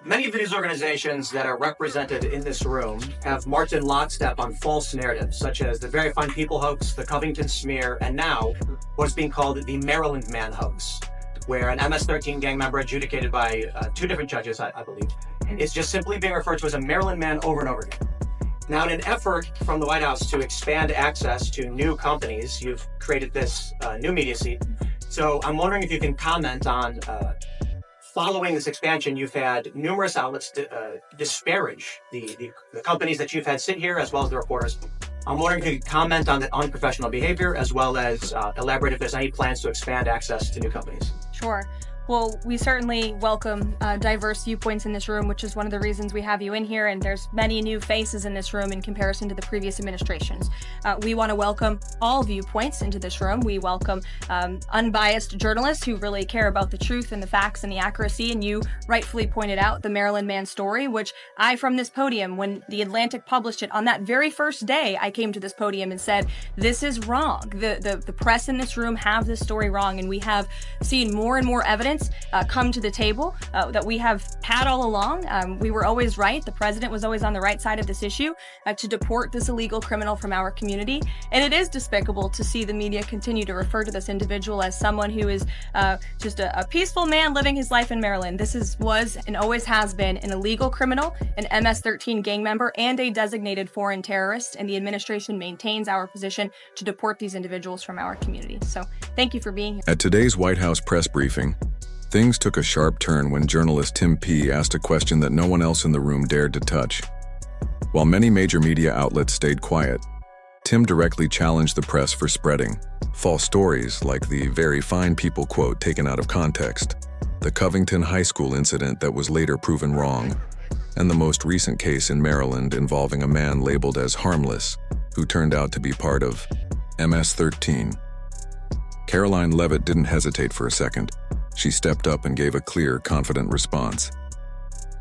Many of the news organizations that are represented in this room have marched in lockstep on false narratives, such as the Very Fine People hoax, the Covington smear, and now what's being called the Maryland Man hoax, where an MS-13 gang member adjudicated by two different judges, I believe, is just simply being referred to as a Maryland Man over and over again. Now, in an effort from the White House to expand access to new companies, you've created this new media seat. So I'm wondering if you can comment on following this expansion, you've had numerous outlets disparage the companies that you've had sit here, as well as the reporters. I'm wondering if you could comment on the unprofessional behavior, as well as elaborate if there's any plans to expand access to new companies. Sure. Well, we certainly welcome diverse viewpoints in this room, which is one of the reasons we have you in here, and there's many new faces in this room in comparison to the previous administrations. We want to welcome all viewpoints into this room. We welcome unbiased journalists who really care about the truth and the facts and the accuracy, and you rightfully pointed out the Maryland Man story, which I, from this podium, when The Atlantic published it, on that very first day, I came to this podium and said, this is wrong. The press in this room have this story wrong, and we have seen more and more evidence come to the table that we have had all along. We were always right. The president was always on the right side of this issue to deport this illegal criminal from our community. And it is despicable to see the media continue to refer to this individual as someone who is just a peaceful man living his life in Maryland. This was and always has been an illegal criminal, an MS-13 gang member, and a designated foreign terrorist. And the administration maintains our position to deport these individuals from our community. So thank you for being here. At today's White House press briefing, things took a sharp turn when journalist Tim P. asked a question that no one else in the room dared to touch. While many major media outlets stayed quiet, Tim directly challenged the press for spreading false stories like the Very Fine People quote taken out of context, the Covington High School incident that was later proven wrong, and the most recent case in Maryland involving a man labeled as harmless who turned out to be part of MS-13. Karoline Leavitt didn't hesitate for a second. She stepped up and gave a clear, confident response.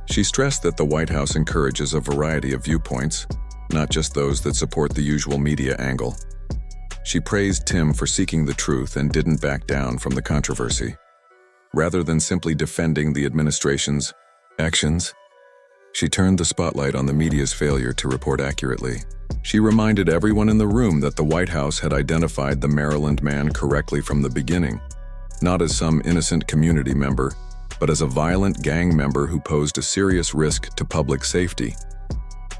She stressed that the White House encourages a variety of viewpoints, not just those that support the usual media angle. She praised Tim for seeking the truth and didn't back down from the controversy. Rather than simply defending the administration's actions, she turned the spotlight on the media's failure to report accurately. She reminded everyone in the room that the White House had identified the Maryland Man correctly from the beginning, not as some innocent community member, but as a violent gang member who posed a serious risk to public safety.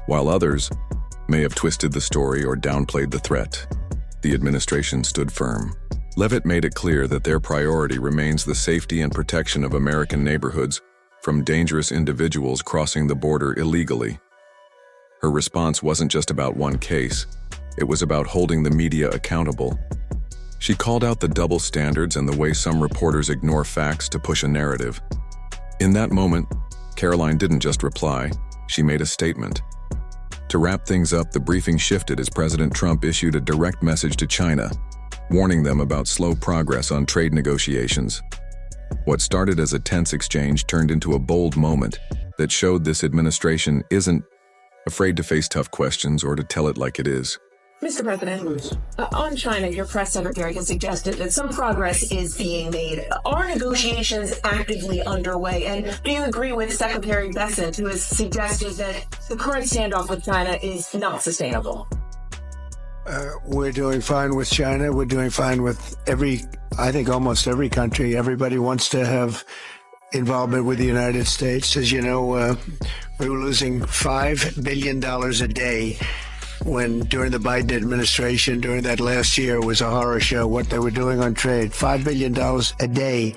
While others may have twisted the story or downplayed the threat, the administration stood firm. Leavitt made it clear that their priority remains the safety and protection of American neighborhoods from dangerous individuals crossing the border illegally. Her response wasn't just about one case, it was about holding the media accountable. She called out the double standards and the way some reporters ignore facts to push a narrative. In that moment, Karoline didn't just reply, she made a statement. To wrap things up, the briefing shifted as President Trump issued a direct message to China, warning them about slow progress on trade negotiations. What started as a tense exchange turned into a bold moment that showed this administration isn't afraid to face tough questions or to tell it like it is. Mr. President, on China, your press secretary has suggested that some progress is being made. Are negotiations actively underway? And do you agree with Secretary Bessent, who has suggested that the current standoff with China is not sustainable? We're doing fine with China. We're doing fine with almost every country. Everybody wants to have involvement with the United States. As you know, we were losing $5 billion a day when during the Biden administration, during that last year, was a horror show what they were doing on trade. $5 billion a day.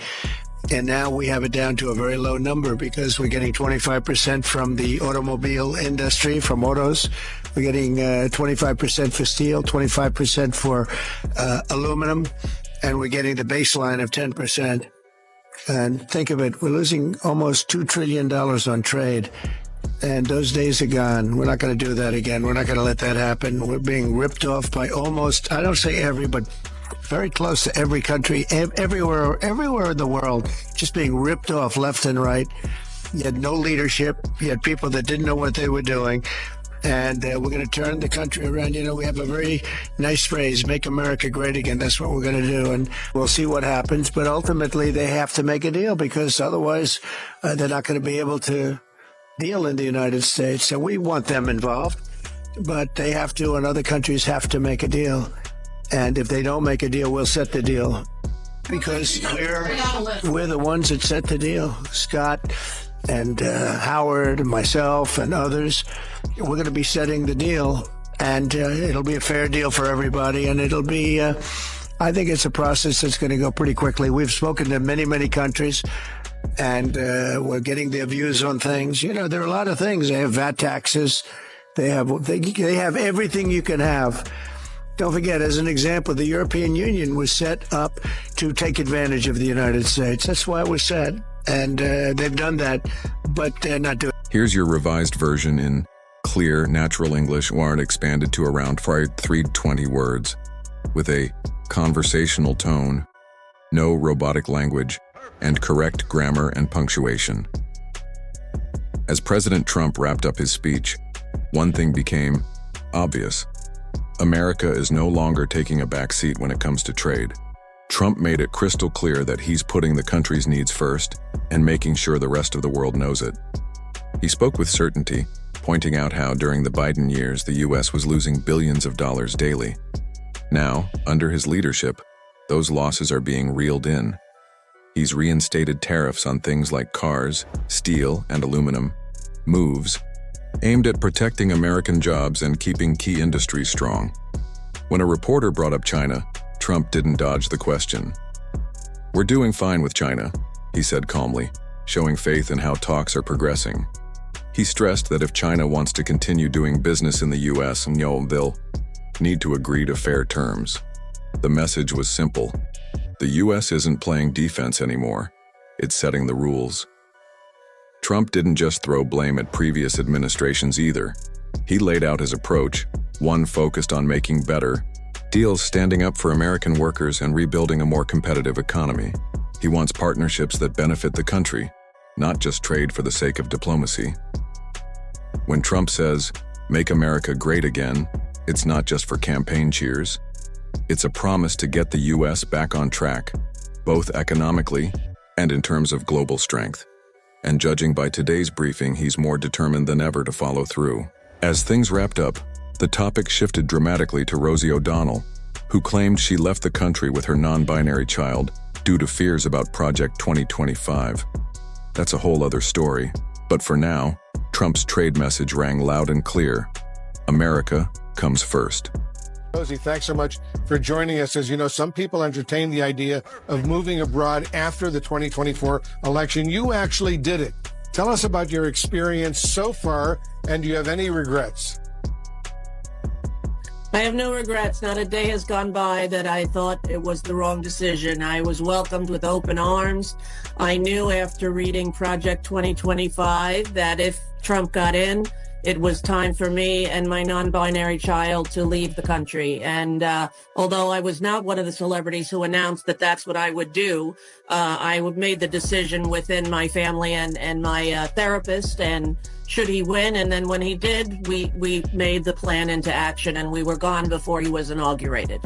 And now we have it down to a very low number because we're getting 25% from the automobile industry, from autos. We're getting 25% for steel, 25% for aluminum, and we're getting the baseline of 10%. And think of it, we're losing almost $2 trillion on trade. And those days are gone. We're not going to do that again. We're not going to let that happen. We're being ripped off by almost, I don't say every, but very close to every country, everywhere in the world, just being ripped off left and right. You had no leadership. You had people that didn't know what they were doing. And we're going to turn the country around. You know, we have a very nice phrase, make America great again. That's what we're going to do. And we'll see what happens. But ultimately, they have to make a deal because otherwise they're not going to be able to deal in the United States, and we want them involved, but they have to, and other countries have to make a deal. And if they don't make a deal, we'll set the deal, because we're the ones that set the deal. Scott and Howard and myself and others, we're going to be setting the deal, and it'll be a fair deal for everybody, and it'll be, I think it's a process that's going to go pretty quickly. We've spoken to many, many countries, and we're getting their views on things. You know, there are a lot of things. They have VAT taxes. They have everything you can have. Don't forget, as an example, the European Union was set up to take advantage of the United States. That's why it was set. And they've done that, but they're not doing it. Here's your revised version in clear, natural English, or expanded to around 320 words, with a conversational tone, no robotic language, and correct grammar and punctuation. As President Trump wrapped up his speech, one thing became obvious. America is no longer taking a back seat when it comes to trade. Trump made it crystal clear that he's putting the country's needs first and making sure the rest of the world knows it. He spoke with certainty, pointing out how during the Biden years the U.S. was losing billions of dollars daily. Now, under his leadership, those losses are being reeled in. He's reinstated tariffs on things like cars, steel, and aluminum, moves aimed at protecting American jobs and keeping key industries strong. When a reporter brought up China, Trump didn't dodge the question. "We're doing fine with China," he said calmly, showing faith in how talks are progressing. He stressed that if China wants to continue doing business in the U.S., they'll need to agree to fair terms. The message was simple. The U.S. isn't playing defense anymore. It's setting the rules. Trump didn't just throw blame at previous administrations either. He laid out his approach, one focused on making better deals, standing up for American workers, and rebuilding a more competitive economy. He wants partnerships that benefit the country, not just trade for the sake of diplomacy. When Trump says, "Make America great again," it's not just for campaign cheers. It's a promise to get the U.S. back on track, both economically and in terms of global strength. And judging by today's briefing, he's more determined than ever to follow through. As things wrapped up, the topic shifted dramatically to Rosie O'Donnell, who claimed she left the country with her non-binary child due to fears about Project 2025. That's a whole other story. But for now, Trump's trade message rang loud and clear. America comes first. Rosie, thanks so much for joining us. As you know, some people entertain the idea of moving abroad after the 2024 election. You actually did it. Tell us about your experience so far, and do you have any regrets? I have no regrets. Not a day has gone by that I thought it was the wrong decision. I was welcomed with open arms. I knew after reading Project 2025 that if Trump got in, it was time for me and my non-binary child to leave the country. And although I was not one of the celebrities who announced that that's what I would do, I made the decision within my family and my therapist. And should he win, and then when he did, we made the plan into action, and we were gone before he was inaugurated.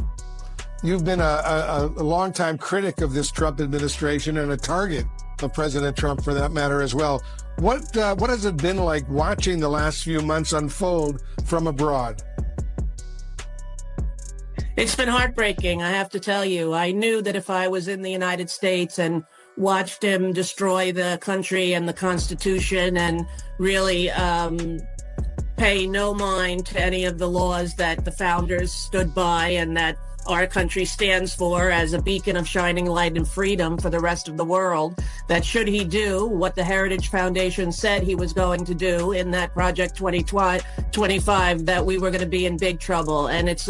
You've been a longtime critic of this Trump administration and a target of President Trump for that matter as well. What has it been like watching the last few months unfold from abroad? It's been heartbreaking, I have to tell you. I knew that if I was in the United States and watched him destroy the country and the Constitution and really pay no mind to any of the laws that the founders stood by and that our country stands for as a beacon of shining light and freedom for the rest of the world, that should he do what the Heritage Foundation said he was going to do in that Project 2025, that we were going to be in big trouble. And it's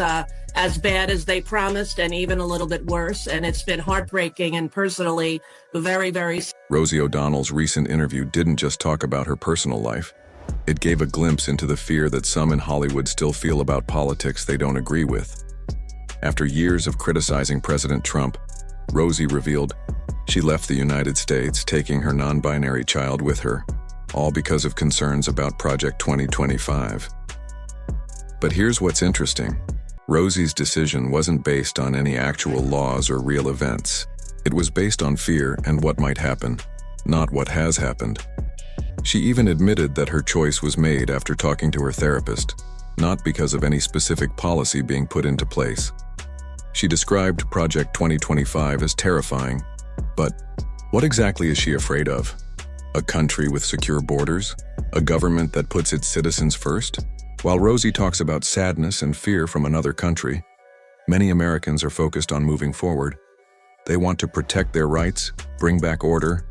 as bad as they promised and even a little bit worse. And it's been heartbreaking and personally very, very... Rosie O'Donnell's recent interview didn't just talk about her personal life. It gave a glimpse into the fear that some in Hollywood still feel about politics they don't agree with. After years of criticizing President Trump, Rosie revealed she left the United States, taking her non-binary child with her, all because of concerns about Project 2025. But here's what's interesting. Rosie's decision wasn't based on any actual laws or real events. It was based on fear and what might happen, not what has happened. She even admitted that her choice was made after talking to her therapist, not because of any specific policy being put into place. She described Project 2025 as terrifying, but what exactly is she afraid of? A country with secure borders? A government that puts its citizens first? While Rosie talks about sadness and fear from another country, many Americans are focused on moving forward. They want to protect their rights, bring back order,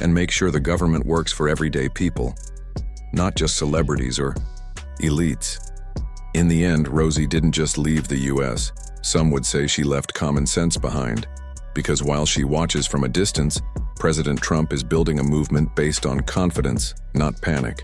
and make sure the government works for everyday people, not just celebrities or elites. In the end, Rosie didn't just leave the US. Some would say she left common sense behind, because while she watches from a distance, President Trump is building a movement based on confidence, not panic.